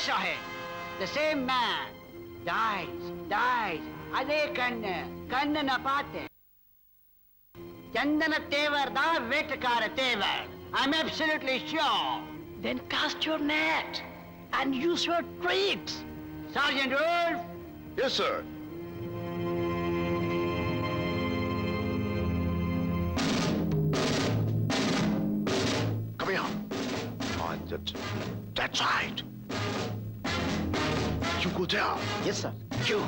saw him. The same man. Dies. அதே கண்ணு நான் பார்த்தேன். சந்தன தேவர் தான் வேட்டக்கார தேவர். I'm absolutely sure. Then cast your net and use your tricks. Sergeant Wolf. Yes, sir. Come here. On that side. You go there. Yes, sir. You.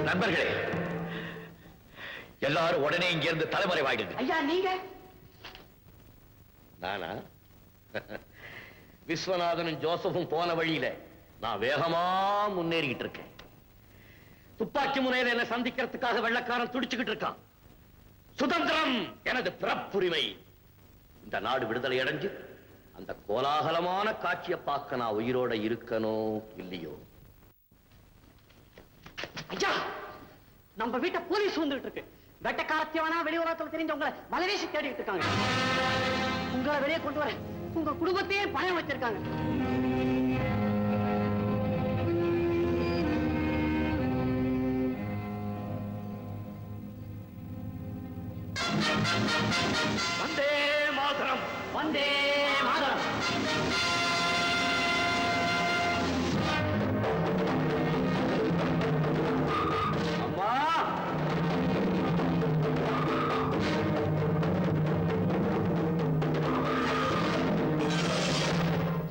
நண்பர்களே, எல்லாரும் உடனே இங்க இருந்து தலைமறைவாயிடுங்க. ஐயா நீங்க? நானா? விஸ்வநாதனும் ஜோசப்பும் போன வழியில நான் வேகமா முன்னேறிக்கிட்டு இருக்கேன். துப்பாக்கி முனையில என்ன சந்திக்கிறதுக்காக வெள்ளக்காரன் துடிச்சுக்கிட்டு இருக்கான். சுதந்திரம் எனது பிறப்புரிமை. இந்த நாடு விடுதலை அடைஞ்சு அந்த கோலாகலமான காட்சியை பார்க்க நான் உயிரோட இருக்கணும் இல்லையோ? ஐயா, நம்ம வீட்டை போலீஸ் வந்துட்டு இருக்கு. வெட்டக்காரத்தியவனா வெளி உலகத்துல தெரிஞ்சவங்களை மலைவேசி தேடிட்டு இருக்காங்க. உங்களை வெளியே கொண்டு வர உங்க குடும்பத்தையே பயம் வச்சிருக்காங்க. வந்தே மாதரம், வந்தே மாதரம்.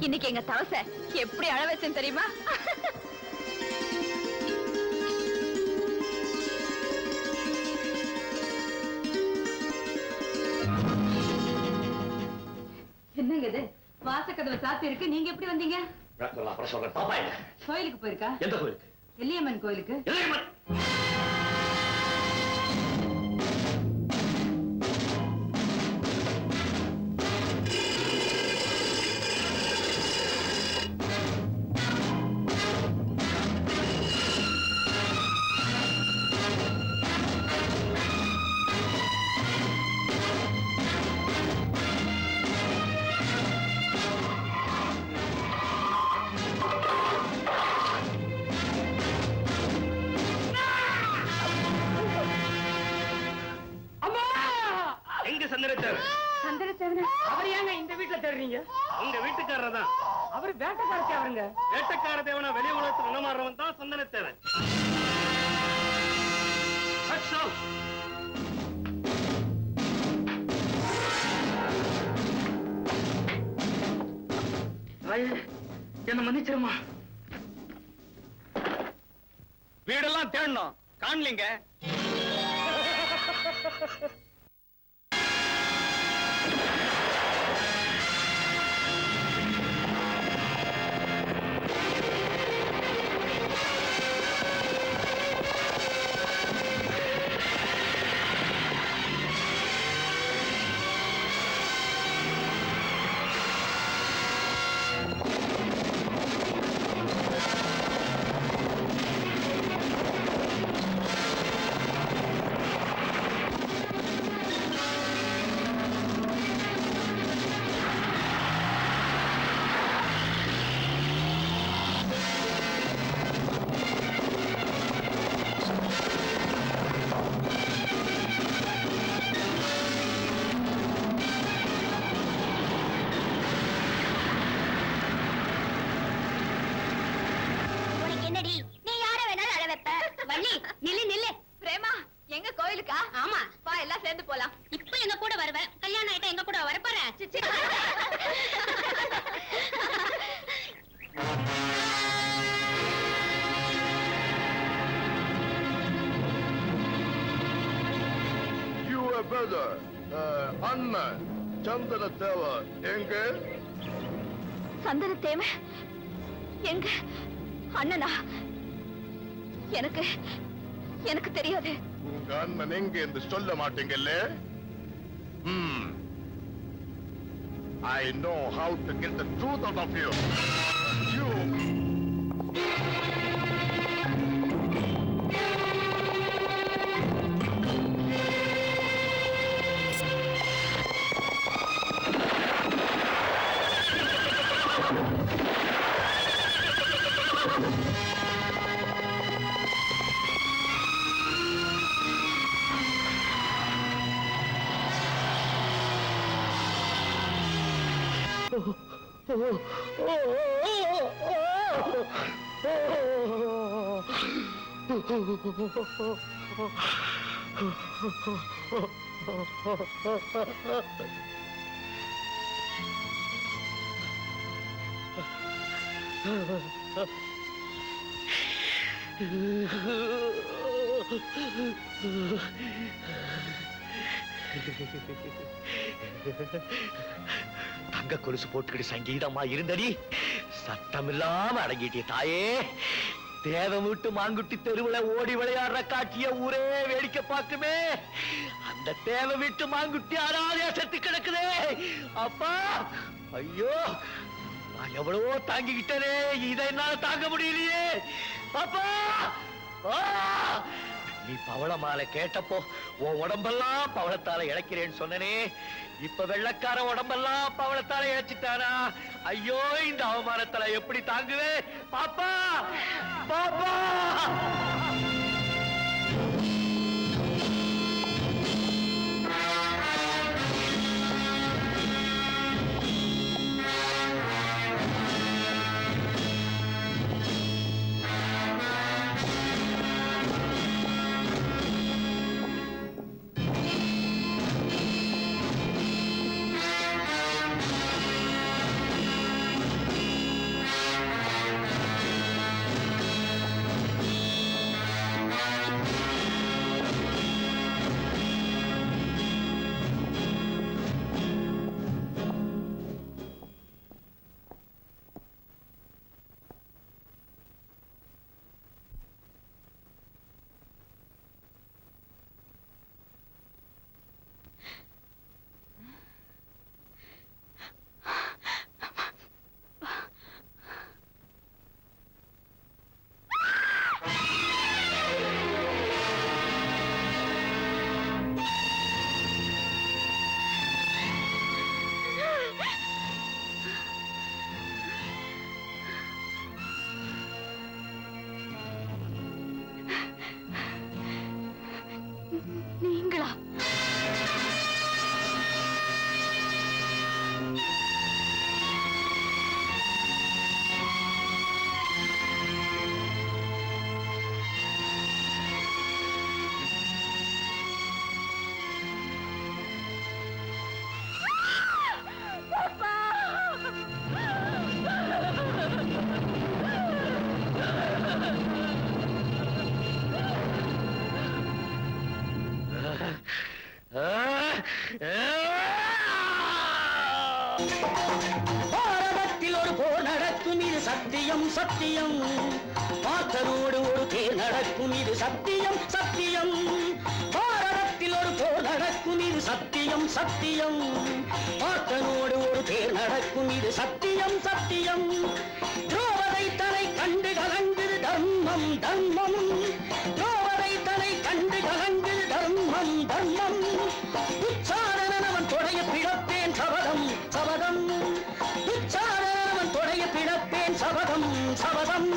இன்னைக்கு எங்க தவச எப்படி அழ வச்சேன் தெரியுமா? என்னங்க இது? வாசக்கதவை சாத்தி இருக்கு. நீங்க எப்படி வந்தீங்க? கோயிலுக்கு போயிருக்கா? எந்த கோயிலுக்கு? எல்லியம்மன் கோயிலுக்கு. அவர் ஏங்க இந்த வீட்டுல தேடுறீங்க? உங்க வீட்டுக்காரர் தான். அவர் வேட்டக்கார தேவருங்க. வேட்டக்கார தேவனா வெளி உலகத்தில் நடமாடுறவன் தான் சந்தன தேவன். என்ன மன்னிச்சிருமா. வீடெல்லாம் தேடணும், காணலீங்க. Brother, unman. சந்தன தேவை எங்க? சந்தன தேவை எங்க? அண்ணனா? எனக்கு எனக்கு தெரியாது. உங்க அண்ணன் எங்க என்று சொல்ல மாட்டீங்கல்ல? I know how to get the truth out of you. தங்க கொலுசு போட்டுக்கிட்டு சங்கீதமா இருந்தடி சத்தமில்லாம அடங்கிட்டே தாயே. தேவை விட்டு மாங்குட்டி தெருவுல ஓடி விளையாடுற காட்சிய ஊரே வேடிக்கை பார்க்குமே. அந்த தேவை விட்டு மாங்குட்டி ஆறாதே செத்து கிடக்குதே. அப்பா ஐயோ, நான் எவ்வளவோ தாங்கிக்கிட்டேனே, இதை என்னால தாங்க முடியலையே. அப்பா நீ பவள மாலை கேட்டப்போ உன் உடம்பெல்லாம் பவளத்தால இழைக்கிறேன்னு சொன்னனே. இப்ப வெள்ளக்கார உடம்பெல்லாம் பவளத்தால இழைச்சிட்டானா? ஐயோ, இந்த அவமானத்தால எப்படி தாங்குவே? பாப்பா பாப்பா நீங்களா? பாரதத்தில் ஒரு போர் நடக்கும், இது சத்தியம் சத்தியம். பார்த்தனோடு ஒரு தேர் நடக்கும், இது சத்தியம் சத்தியம். பாரதத்தில் ஒரு போர் நடக்கும், இது சத்தியம் சத்தியம். பார்த்தனோடு ஒரு தேர் நடக்கும், இது சத்தியம் சத்தியம். திரௌபதி தலை கண்டு கலங்குது தர்மம் தர்மம். திரௌபதி தலை கண்டு கலங்குது தர்மம் தர்மம். உச்சாரணன் அவன் தொடைய பிழப்பேன் சபதம் சபதம். உச்சாரணன் அவன் தொடைய பிழப்பேன் சபதம் சபதம்.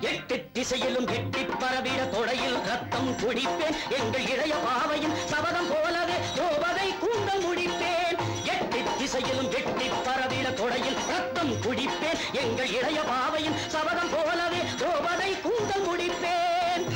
எட்டு திசையிலும் எட்டி பரவிட தொடையில் ரத்தம் குடிப்பேன். எங்கள் இளைய பாவையின் சபதம் போலவே திரௌபதி கூந்தல் முடிப்பேன். எட்டு திசையிலும் எட்டி பரவிட தொடையில் ரத்தம் குடிப்பேன். எங்கள் இளைய பாவையின் சபதம் போலவே திரௌபதி கூந்தல் முடிப்பேன்.